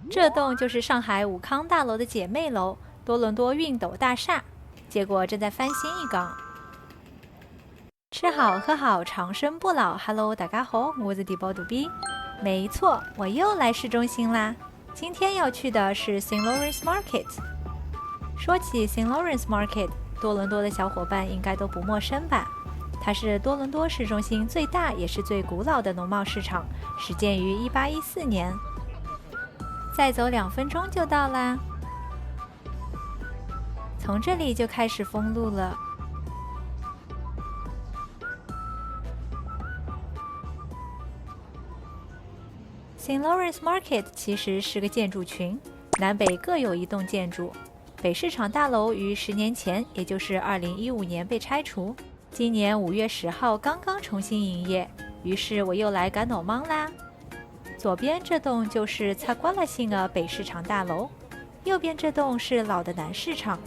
这栋就是上海武康大楼的姐妹楼多伦多熨斗大厦，结果正在翻新一缸。吃好喝好，长生不老。Hello， 大家好，我是地包杜比。没错，我又来市中心啦。今天要去的是 St. Lawrence Market。说起 St. Lawrence Market， 多伦多的小伙伴应该都不陌生吧？它是多伦多市中心最大也是最古老的农贸市场，始建于1814年。再走2分钟就到啦。从这里就开始封路了。St. Lawrence Market 其实是个建筑群，南北各有一栋建筑。北市场大楼于10年前，也就是2015年被拆除，今年5月10号刚刚重新营业，于是我又来赶脑忙啦。左边这栋就是擦瓜拉性的北市场大楼，右边这栋是老的南市场。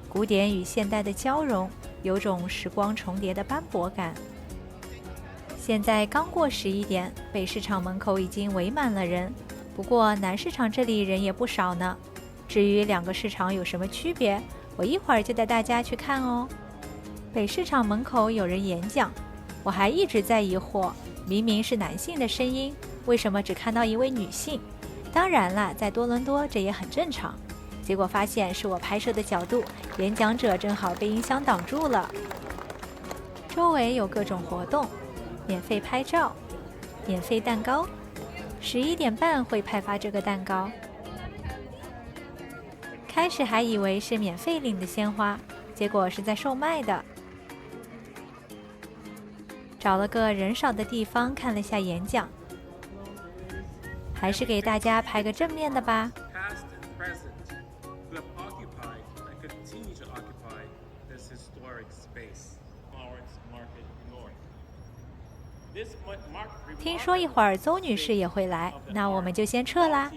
古典与现代的交融，有种时光重叠的斑驳感。现在刚过11点，北市场门口已经围满了人，不过南市场这里人也不少呢。至于2个市场有什么区别，我一会儿就带大家去看哦。北市场门口有人演讲，我还一直在疑惑，明明是男性的声音，为什么只看到一位女性？当然啦，在多伦多这也很正常。结果发现是我拍摄的角度，演讲者正好被音箱挡住了。周围有各种活动，免费拍照，免费蛋糕，11点半会派发这个蛋糕。开始还以为是免费领的鲜花，结果是在售卖的。找了个人少的地方看了下演讲，还是给大家拍个正面的吧。听说一会儿邹女士也会来，那我们就先撤啦。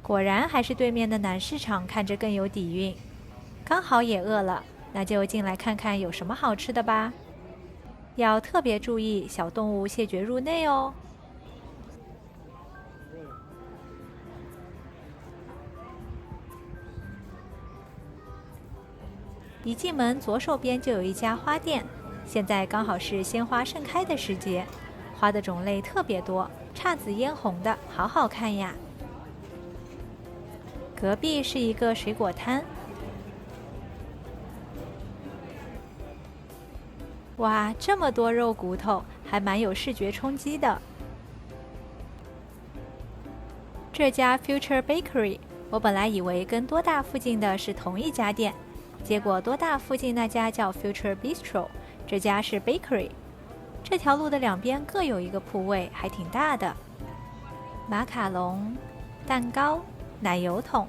果然还是对面的南市场看着更有底蕴。刚好也饿了，那就进来看看有什么好吃的吧。要特别注意小动物谢绝入内哦。一进门左手边就有一家花店，现在刚好是鲜花盛开的时节，花的种类特别多，姹紫嫣红的，好好看呀。隔壁是一个水果摊，哇，这么多肉骨头，还蛮有视觉冲击的。这家 Future Bakery， 我本来以为跟多大附近的是同一家店，结果多大附近那家叫 Future Bistro， 这家是 Bakery。这条路的2边各有一个铺位，还挺大的。马卡龙、蛋糕、奶油桶，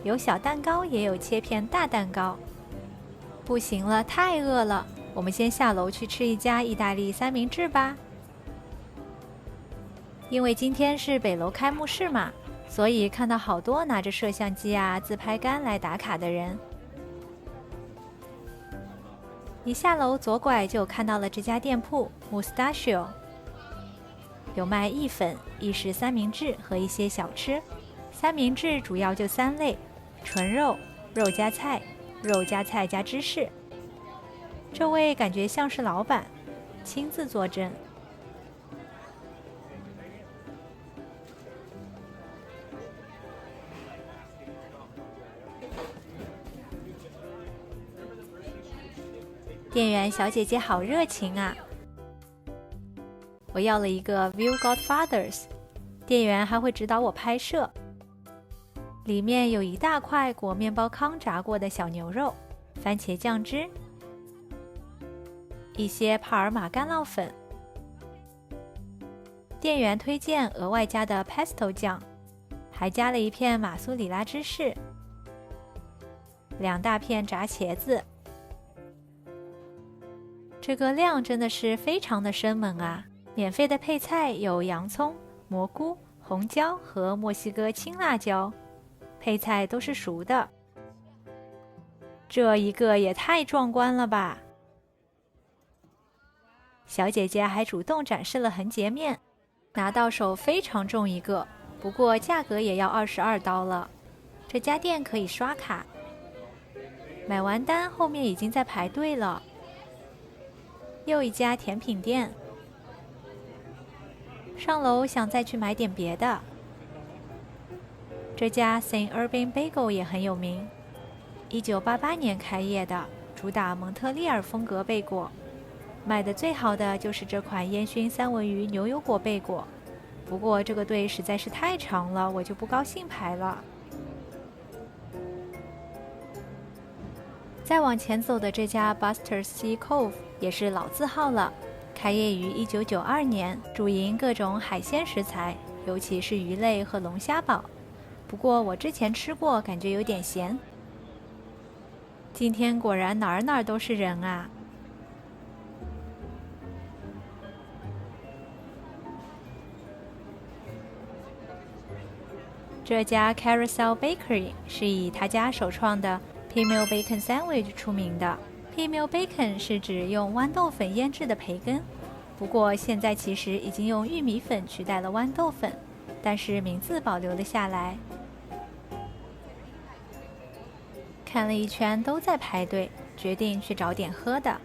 有小蛋糕，也有切片大蛋糕。不行了，太饿了，我们先下楼去吃一家意大利三明治吧。因为今天是北楼开幕式嘛，所以看到好多拿着摄像机啊、自拍杆来打卡的人。一下楼左拐就看到了这家店铺 Mustachio， 有卖意粉、意式三明治和一些小吃。三明治主要就3类：纯肉、肉加菜、肉加菜加芝士。这位感觉像是老板，亲自坐镇。店员小姐姐好热情啊！我要了一个 View Godfathers， 店员还会指导我拍摄。里面有一大块裹面包糠炸过的小牛肉，番茄酱汁，一些帕尔玛干酪粉。店员推荐额外加的 pesto 酱，还加了一片马苏里拉芝士，2大片炸茄子。这个量真的是非常的生猛啊！免费的配菜有洋葱、蘑菇、红椒和墨西哥青辣椒，配菜都是熟的。这一个也太壮观了吧！小姐姐还主动展示了横截面，拿到手非常重一个，不过价格也要22刀了。这家店可以刷卡，买完单后面已经在排队了。又一家甜品店，上楼想再去买点别的。这家 Saint Urbain Bagel 也很有名，1988年开业的，主打蒙特利尔风格贝果。卖的最好的就是这款烟熏三文鱼牛油果贝果，不过这个队实在是太长了，我就不高兴排了。再往前走的这家 Buster's Sea Cove 也是老字号了，开业于1992年，主营各种海鲜食材，尤其是鱼类和龙虾堡。不过我之前吃过，感觉有点咸。今天果然哪儿都是人啊！这家 Carousel Bakery 是以他家首创的 Pea Meal Bacon Sandwich 出名的。Pea Meal Bacon 是指用豌豆粉腌制的培根，不过现在其实已经用玉米粉取代了豌豆粉，但是名字保留了下来。看了一圈都在排队，决定去找点喝的。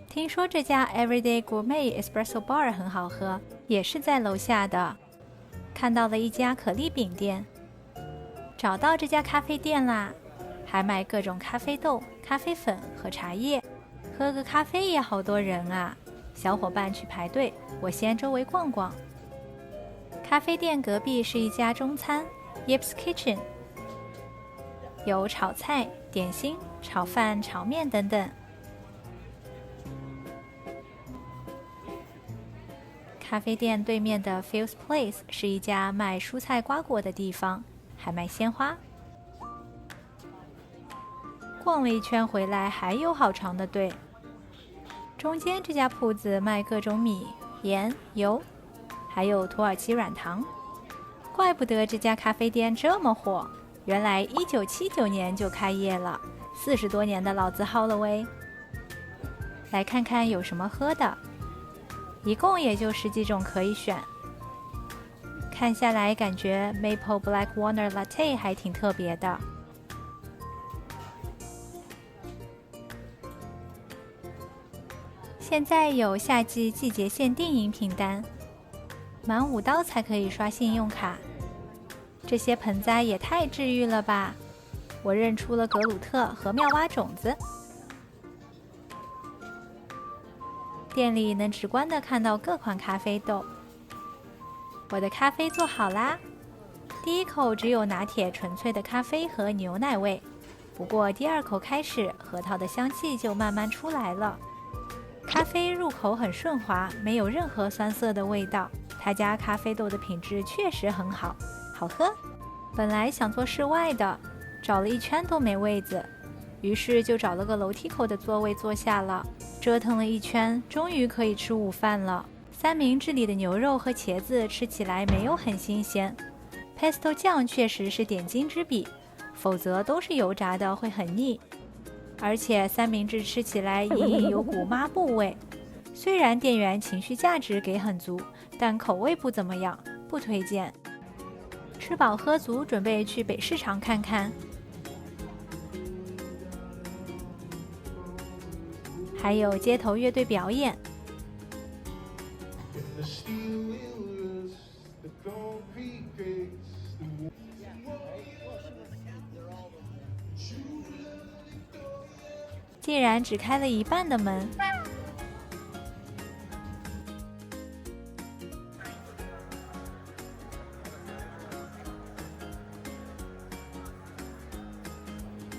听说这家 Everyday Gourmet Espresso Bar 很好喝，也是在楼下的。看到了一家可丽饼店，找到这家咖啡店啦，还卖各种咖啡豆、咖啡粉和茶叶。喝个咖啡也好多人啊，小伙伴去排队，我先周围逛逛。咖啡店隔壁是一家中餐 Yip's Kitchen， 有炒菜、点心、炒饭、炒面等等。咖啡店对面的 Phil's Place 是一家卖蔬菜瓜果的地方，还卖鲜花。逛了一圈回来，还有好长的队。中间这家铺子卖各种米、盐、油，还有土耳其软糖。怪不得这家咖啡店这么火，原来1979年就开业了，40多年的老字号了喂。来看看有什么喝的。一共也就10几种可以选，看下来感觉 Maple Black Walnut Latte 还挺特别的。现在有夏季季节限定饮品单，满5刀才可以刷信用卡。这些盆栽也太治愈了吧！我认出了格鲁特和妙蛙种子。店里能直观地看到各款咖啡豆。我的咖啡做好啦，第一口只有拿铁纯粹的咖啡和牛奶味，不过第2口开始，核桃的香气就慢慢出来了。咖啡入口很顺滑，没有任何酸涩的味道。他家咖啡豆的品质确实很好，好喝。本来想坐室外的，找了一圈都没位子，于是就找了个楼梯口的座位坐下了。折腾了一圈，终于可以吃午饭了。三明治里的牛肉和茄子吃起来没有很新鲜， pesto 酱确实是点睛之笔，否则都是油炸的会很腻。而且三明治吃起来隐隐有股抹布味，虽然店员情绪价值给很足，但口味不怎么样，不推荐。吃饱喝足，准备去北市场看看。还有街头乐队表演。竟然只开了一半的门。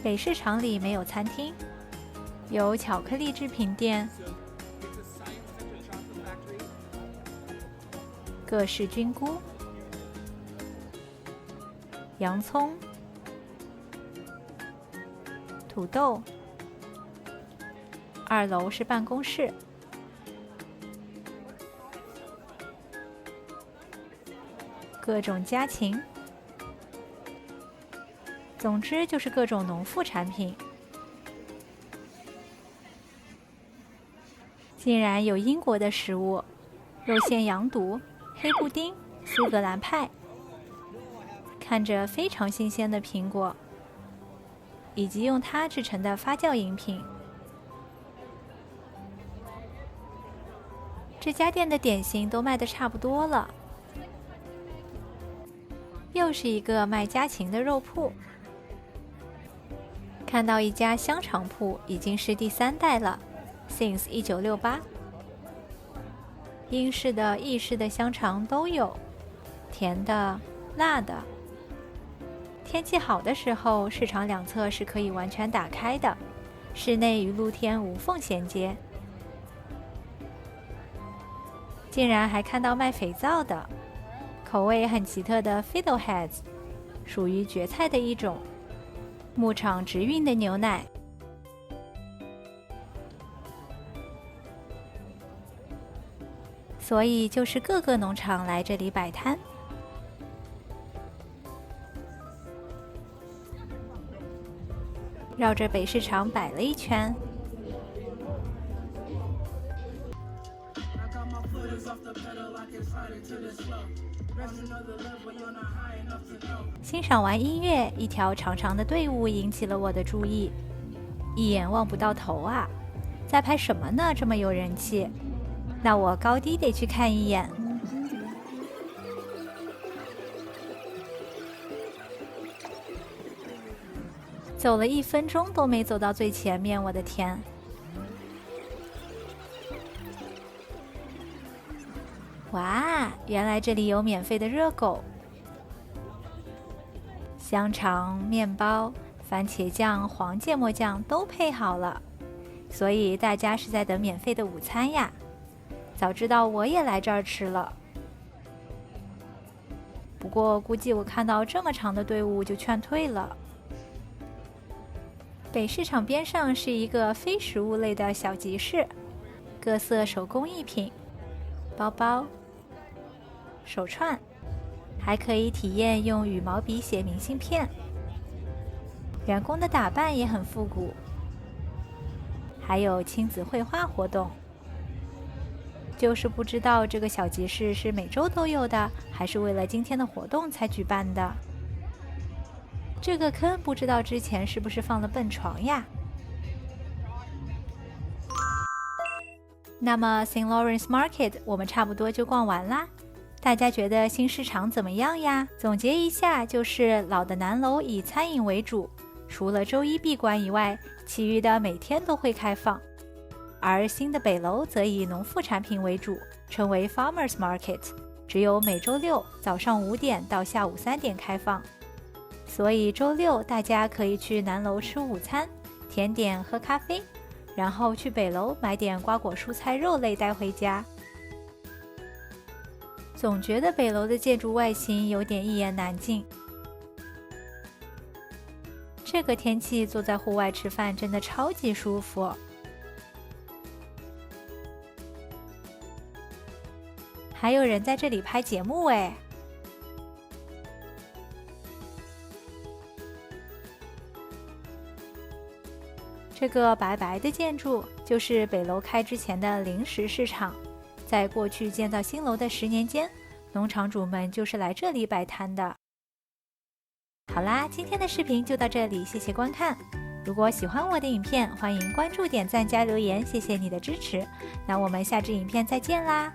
北市场里没有餐厅，有巧克力制品店、各式菌菇、洋葱、土豆。2楼是办公室，各种家禽。总之就是各种农副产品。竟然有英国的食物，肉馅羊肚、黑布丁、苏格兰派，看着非常新鲜的苹果，以及用它制成的发酵饮品。这家店的点心都卖得差不多了。又是一个卖家禽的肉铺，看到一家香肠铺，已经是第3代了 ，since 1968。英式的、意式的香肠都有，甜的、辣的。天气好的时候，市场两侧是可以完全打开的，室内与露天无缝衔接。竟然还看到卖肥皂的，口味很奇特的 Fiddleheads， 属于蕨菜的一种，牧场直运的牛奶。所以就是各个农场来这里摆摊。绕着北市场摆了一圈，欣赏完音乐，一条长长的队伍引起了我的注意，一眼望不到头啊！在拍什么呢？这么有人气，那我高低得去看一眼。走了1分钟都没走到最前面，我的天！哇，原来这里有免费的热狗、香肠、面包、番茄酱、黄芥末酱都配好了，所以大家是在等免费的午餐呀。早知道我也来这儿吃了。不过估计我看到这么长的队伍就劝退了。北市场边上是一个非食物类的小集市，各色手工艺品、包包、手串，还可以体验用羽毛笔写明信片。员工的打扮也很复古，还有亲子绘画活动。就是不知道这个小集市是每周都有的，还是为了今天的活动才举办的。这个坑不知道之前是不是放了蹦床呀？那么 St. Lawrence Market 我们差不多就逛完啦。大家觉得新市场怎么样呀？总结一下，就是老的南楼以餐饮为主，除了周一闭馆以外，其余的每天都会开放。而新的北楼则以农副产品为主，称为 Farmers Market， 只有每周六早上5点到下午3点开放。所以周六大家可以去南楼吃午餐、甜点、喝咖啡，然后去北楼买点瓜果蔬菜肉类带回家。总觉得北楼的建筑外形有点一言难尽。这个天气坐在户外吃饭真的超级舒服。还有人在这里拍节目哎！这个白白的建筑就是北楼开之前的临时市场，在过去建造新楼的10年间，农场主们就是来这里摆摊的。好啦，今天的视频就到这里，谢谢观看。如果喜欢我的影片，欢迎关注、点赞、加留言，谢谢你的支持。那我们下支影片再见啦！